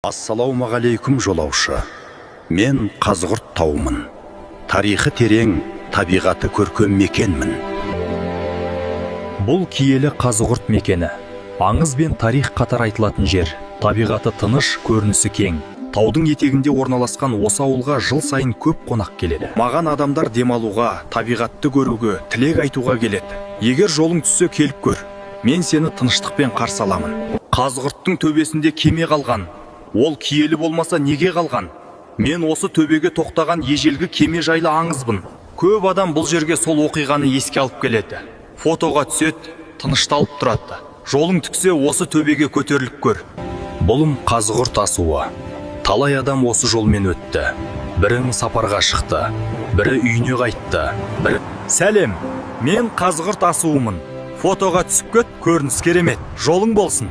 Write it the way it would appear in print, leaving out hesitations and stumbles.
Ассалаумағалейкум жолаушы. Мен Қазығұрт таумын. Тарихы терең, табиғаты көркем мекенмін. Бұл киелі Қазығұрт мекені. Аңыз бен тарих қатар айтылатын жер. Табиғаты тыныш, көрінісі кең. Таудың етегінде орналасқан осы ауылға жыл сайын көп қонақ келеді. Маған адамдар демалуға, табиғатты көруге, тілек айтуға келеді. Егер жолың түссе келіп көр. Мен сені тыныштықпен қарсы аламын. Қазығұрттың төбесінде кеме қалған. Ол киелі болмаса неге қалған? Мен осы төбеге тоқтаған ежелгі кеме жайлы аңызбын. Көп адам бұл жерге сол оқиғаны еске алып келеді. Фотоға түседі, тынышталып тұрады. Жолың түксе осы төбеге көтеріліп көр. Бұлым Қазығұрт асуы. Талай адам осы жолмен өтті. Бірі сапарға шықты, бірі үйіне қайтты, бірі... Сәлем, мен Қазығұрт асуымын. Фотоға түсіп кет, көрініс керемет. Жолың болсын.